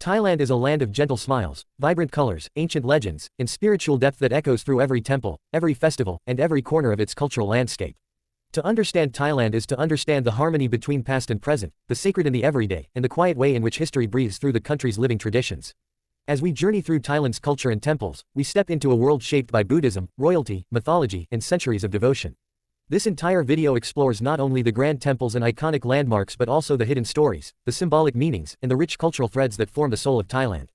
Thailand is a land of gentle smiles, vibrant colors, ancient legends, and spiritual depth that echoes through every temple, every festival, and every corner of its cultural landscape. To understand Thailand is to understand the harmony between past and present, the sacred and the everyday, and the quiet way in which history breathes through the country's living traditions. As we journey through Thailand's culture and temples, we step into a world shaped by Buddhism, royalty, mythology, and centuries of devotion. This entire video explores not only the grand temples and iconic landmarks but also the hidden stories, the symbolic meanings, and the rich cultural threads that form the soul of Thailand.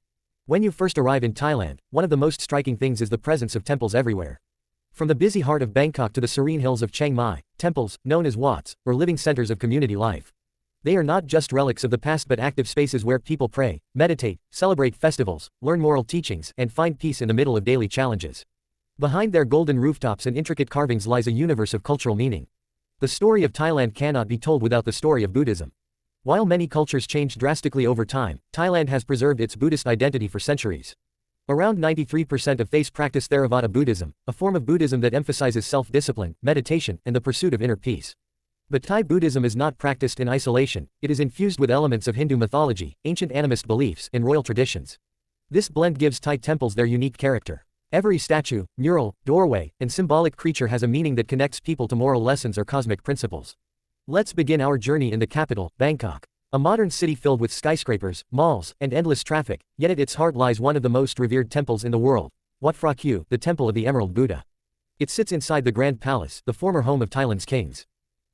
When you first arrive in Thailand, one of the most striking things is the presence of temples everywhere. From the busy heart of Bangkok to the serene hills of Chiang Mai, temples, known as Wats, are living centers of community life. They are not just relics of the past but active spaces where people pray, meditate, celebrate festivals, learn moral teachings, and find peace in the middle of daily challenges. Behind their golden rooftops and intricate carvings lies a universe of cultural meaning. The story of Thailand cannot be told without the story of Buddhism. While many cultures changed drastically over time, Thailand has preserved its Buddhist identity for centuries. Around 93% of Thais practice Theravada Buddhism, a form of Buddhism that emphasizes self-discipline, meditation, and the pursuit of inner peace. But Thai Buddhism is not practiced in isolation, it is infused with elements of Hindu mythology, ancient animist beliefs, and royal traditions. This blend gives Thai temples their unique character. Every statue, mural, doorway, and symbolic creature has a meaning that connects people to moral lessons or cosmic principles. Let's begin our journey in the capital, Bangkok. A modern city filled with skyscrapers, malls, and endless traffic, yet at its heart lies one of the most revered temples in the world, Wat Phra Kaew, the Temple of the Emerald Buddha. It sits inside the Grand Palace, the former home of Thailand's kings.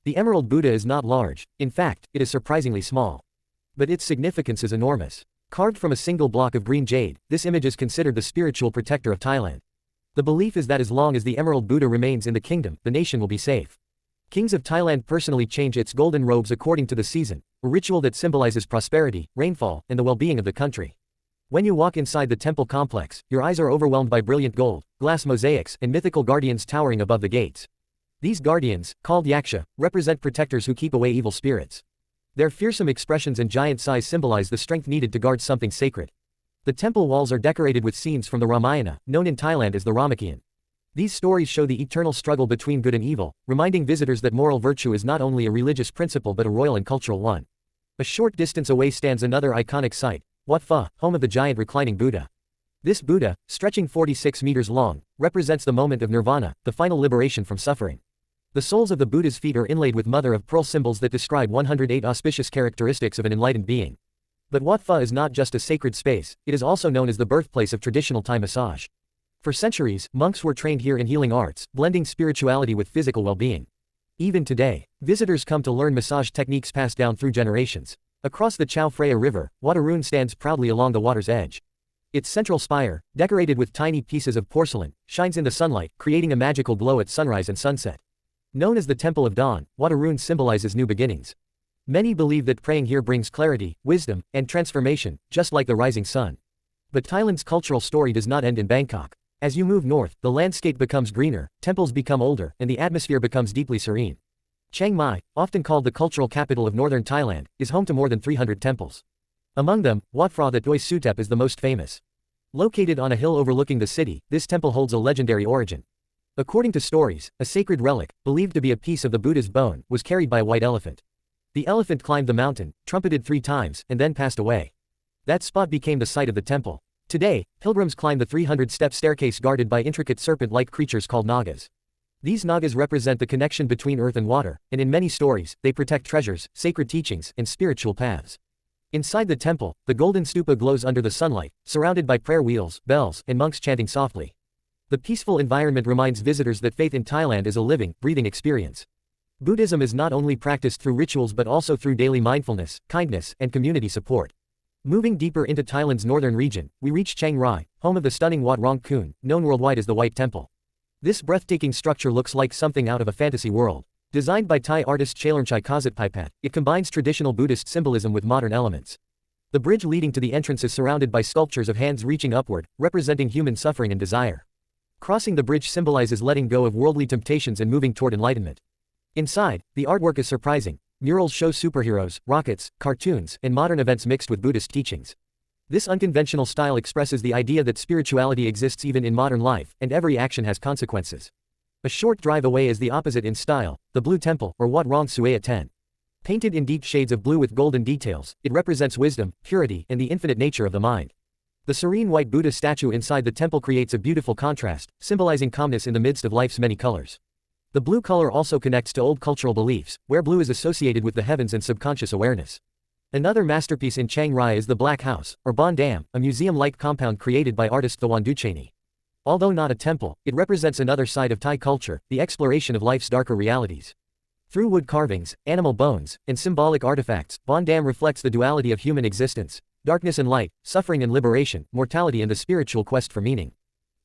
The Emerald Buddha is not large, in fact, it is surprisingly small. But its significance is enormous. Carved from a single block of green jade, this image is considered the spiritual protector of Thailand. The belief is that as long as the Emerald Buddha remains in the kingdom, the nation will be safe. Kings of Thailand personally change its golden robes according to the season, a ritual that symbolizes prosperity, rainfall, and the well-being of the country. When you walk inside the temple complex, your eyes are overwhelmed by brilliant gold, glass mosaics, and mythical guardians towering above the gates. These guardians, called yaksha, represent protectors who keep away evil spirits. Their fearsome expressions and giant size symbolize the strength needed to guard something sacred. The temple walls are decorated with scenes from the Ramayana, known in Thailand as the Ramakien. These stories show the eternal struggle between good and evil, reminding visitors that moral virtue is not only a religious principle but a royal and cultural one. A short distance away stands another iconic site, Wat Phra, home of the giant reclining Buddha. This Buddha, stretching 46 meters long, represents the moment of nirvana, the final liberation from suffering. The soles of the Buddha's feet are inlaid with mother-of-pearl symbols that describe 108 auspicious characteristics of an enlightened being. But Wat Phra is not just a sacred space, it is also known as the birthplace of traditional Thai massage. For centuries, monks were trained here in healing arts, blending spirituality with physical well-being. Even today, visitors come to learn massage techniques passed down through generations. Across the Chao Phraya River, Wat Arun stands proudly along the water's edge. Its central spire, decorated with tiny pieces of porcelain, shines in the sunlight, creating a magical glow at sunrise and sunset. Known as the Temple of Dawn, Wat Arun symbolizes new beginnings. Many believe that praying here brings clarity, wisdom, and transformation, just like the rising sun. But Thailand's cultural story does not end in Bangkok. As you move north, the landscape becomes greener, temples become older, and the atmosphere becomes deeply serene. Chiang Mai, often called the cultural capital of northern Thailand, is home to more than 300 temples. Among them, Wat Phra the Doi Suthep is the most famous. Located on a hill overlooking the city, this temple holds a legendary origin. According to stories, a sacred relic, believed to be a piece of the Buddha's bone, was carried by a white elephant. The elephant climbed the mountain, trumpeted 3 times, and then passed away. That spot became the site of the temple. Today, pilgrims climb the 300-step staircase guarded by intricate serpent-like creatures called nagas. These nagas represent the connection between earth and water, and in many stories, they protect treasures, sacred teachings, and spiritual paths. Inside the temple, the golden stupa glows under the sunlight, surrounded by prayer wheels, bells, and monks chanting softly. The peaceful environment reminds visitors that faith in Thailand is a living, breathing experience. Buddhism is not only practiced through rituals but also through daily mindfulness, kindness, and community support. Moving deeper into Thailand's northern region, we reach Chiang Rai, home of the stunning Wat Rong Khun, known worldwide as the White Temple. This breathtaking structure looks like something out of a fantasy world. Designed by Thai artist Chalermchai Kazatpaipat, it combines traditional Buddhist symbolism with modern elements. The bridge leading to the entrance is surrounded by sculptures of hands reaching upward, representing human suffering and desire. Crossing the bridge symbolizes letting go of worldly temptations and moving toward enlightenment. Inside, the artwork is surprising. Murals show superheroes, rockets, cartoons, and modern events mixed with Buddhist teachings. This unconventional style expresses the idea that spirituality exists even in modern life, and every action has consequences. A short drive away is the opposite in style, the Blue Temple, or Wat Rong Suea Ten. Painted in deep shades of blue with golden details, it represents wisdom, purity, and the infinite nature of the mind. The serene white Buddha statue inside the temple creates a beautiful contrast, symbolizing calmness in the midst of life's many colors. The blue color also connects to old cultural beliefs, where blue is associated with the heavens and subconscious awareness. Another masterpiece in Chiang Rai is the Black House, or Bon Dam, a museum-like compound created by artist Thawan Duchesne. Although not a temple, it represents another side of Thai culture, the exploration of life's darker realities. Through wood carvings, animal bones, and symbolic artifacts, Bon Dam reflects the duality of human existence: darkness and light, suffering and liberation, mortality and the spiritual quest for meaning.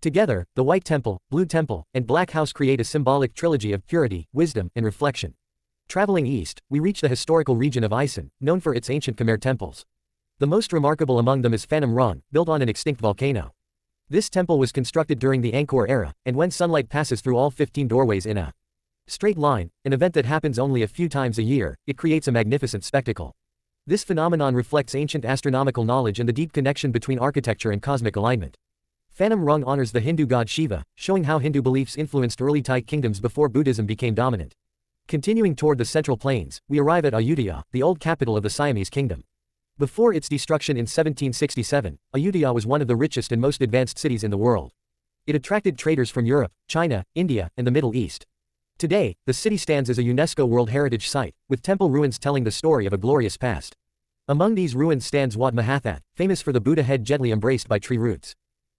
Together, the White Temple, Blue Temple, and Black House create a symbolic trilogy of purity, wisdom, and reflection. Traveling east, we reach the historical region of Isan, known for its ancient Khmer temples. The most remarkable among them is Phanom Rung, built on an extinct volcano. This temple was constructed during the Angkor era, and when sunlight passes through all 15 doorways in a straight line, an event that happens only a few times a year, it creates a magnificent spectacle. This phenomenon reflects ancient astronomical knowledge and the deep connection between architecture and cosmic alignment. Phanom Rung honors the Hindu god Shiva, showing how Hindu beliefs influenced early Thai kingdoms before Buddhism became dominant. Continuing toward the Central Plains, we arrive at Ayutthaya, the old capital of the Siamese kingdom. Before its destruction in 1767, Ayutthaya was one of the richest and most advanced cities in the world. It attracted traders from Europe, China, India, and the Middle East. Today, the city stands as a UNESCO World Heritage Site, with temple ruins telling the story of a glorious past. Among these ruins stands Wat Mahathat, famous for the Buddha head gently embraced by tree roots.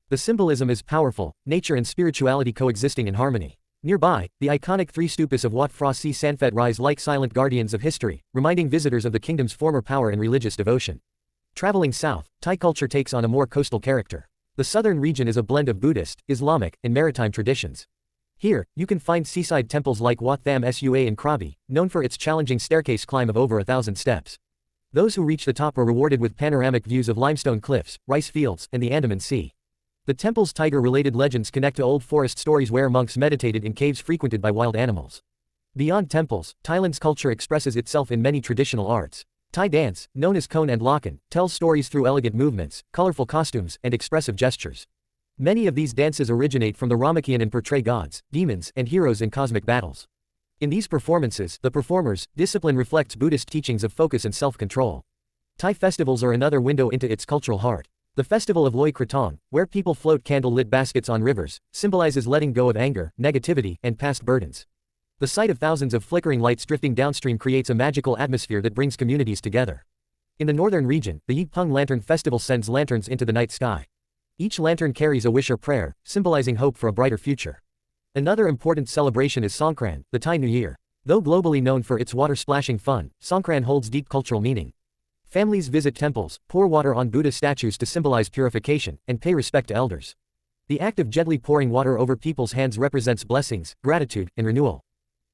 The symbolism is powerful, nature and spirituality coexisting in harmony. Nearby, the iconic three stupas of Wat Phra Si Sanphet rise like silent guardians of history, reminding visitors of the kingdom's former power and religious devotion. Traveling south, Thai culture takes on a more coastal character. The southern region is a blend of Buddhist, Islamic, and maritime traditions. Here, you can find seaside temples like Wat Tham Sua in Krabi, known for its challenging staircase climb of over 1,000 steps. Those who reach the top are rewarded with panoramic views of limestone cliffs, rice fields, and the Andaman Sea. The temple's tiger-related legends connect to old forest stories where monks meditated in caves frequented by wild animals. Beyond temples, Thailand's culture expresses itself in many traditional arts. Thai dance, known as Khon and Lakan, tells stories through elegant movements, colorful costumes, and expressive gestures. Many of these dances originate from the Ramakien and portray gods, demons, and heroes in cosmic battles. In these performances, the performers' discipline reflects Buddhist teachings of focus and self-control. Thai festivals are another window into its cultural heart. The festival of Loi Krathong, where people float candle-lit baskets on rivers, symbolizes letting go of anger, negativity, and past burdens. The sight of thousands of flickering lights drifting downstream creates a magical atmosphere that brings communities together. In the northern region, the Yigpung Lantern Festival sends lanterns into the night sky. Each lantern carries a wish or prayer, symbolizing hope for a brighter future. Another important celebration is Songkran, the Thai New Year. Though globally known for its water-splashing fun, Songkran holds deep cultural meaning. Families visit temples, pour water on Buddha statues to symbolize purification, and pay respect to elders. The act of gently pouring water over people's hands represents blessings, gratitude, and renewal.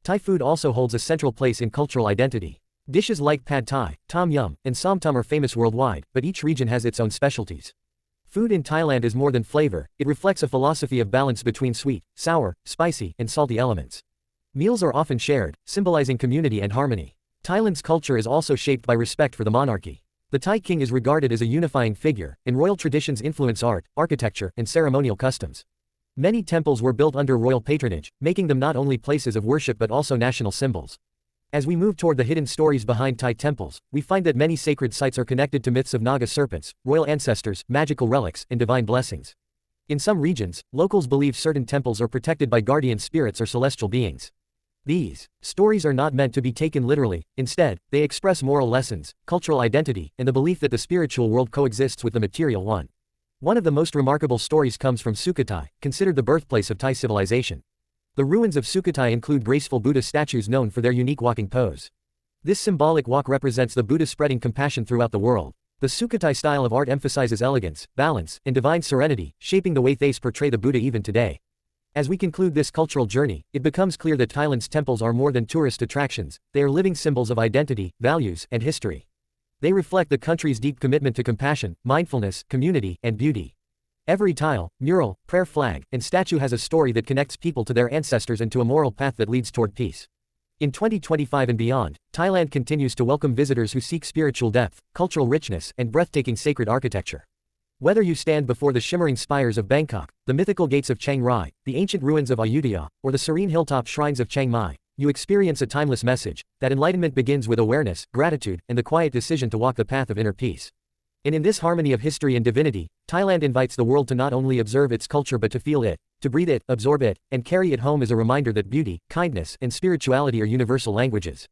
Thai food also holds a central place in cultural identity. Dishes like Pad Thai, Tom Yum, and Som Tum are famous worldwide, but each region has its own specialties. Food in Thailand is more than flavor, it reflects a philosophy of balance between sweet, sour, spicy, and salty elements. Meals are often shared, symbolizing community and harmony. Thailand's culture is also shaped by respect for the monarchy. The Thai king is regarded as a unifying figure, and royal traditions influence art, architecture, and ceremonial customs. Many temples were built under royal patronage, making them not only places of worship but also national symbols. As we move toward the hidden stories behind Thai temples, we find that many sacred sites are connected to myths of Naga serpents, royal ancestors, magical relics, and divine blessings. In some regions, locals believe certain temples are protected by guardian spirits or celestial beings. These stories are not meant to be taken literally, instead, they express moral lessons, cultural identity, and the belief that the spiritual world coexists with the material one. One of the most remarkable stories comes from Sukhothai, considered the birthplace of Thai civilization. The ruins of Sukhothai include graceful Buddha statues known for their unique walking pose. This symbolic walk represents the Buddha spreading compassion throughout the world. The Sukhothai style of art emphasizes elegance, balance, and divine serenity, shaping the way Thais portray the Buddha even today. As we conclude this cultural journey, it becomes clear that Thailand's temples are more than tourist attractions, they are living symbols of identity, values, and history. They reflect the country's deep commitment to compassion, mindfulness, community, and beauty. Every tile, mural, prayer flag, and statue has a story that connects people to their ancestors and to a moral path that leads toward peace. In 2025 and beyond, Thailand continues to welcome visitors who seek spiritual depth, cultural richness, and breathtaking sacred architecture. Whether you stand before the shimmering spires of Bangkok, the mythical gates of Chiang Rai, the ancient ruins of Ayutthaya, or the serene hilltop shrines of Chiang Mai, you experience a timeless message, that enlightenment begins with awareness, gratitude, and the quiet decision to walk the path of inner peace. And in this harmony of history and divinity, Thailand invites the world to not only observe its culture but to feel it, to breathe it, absorb it, and carry it home as a reminder that beauty, kindness, and spirituality are universal languages.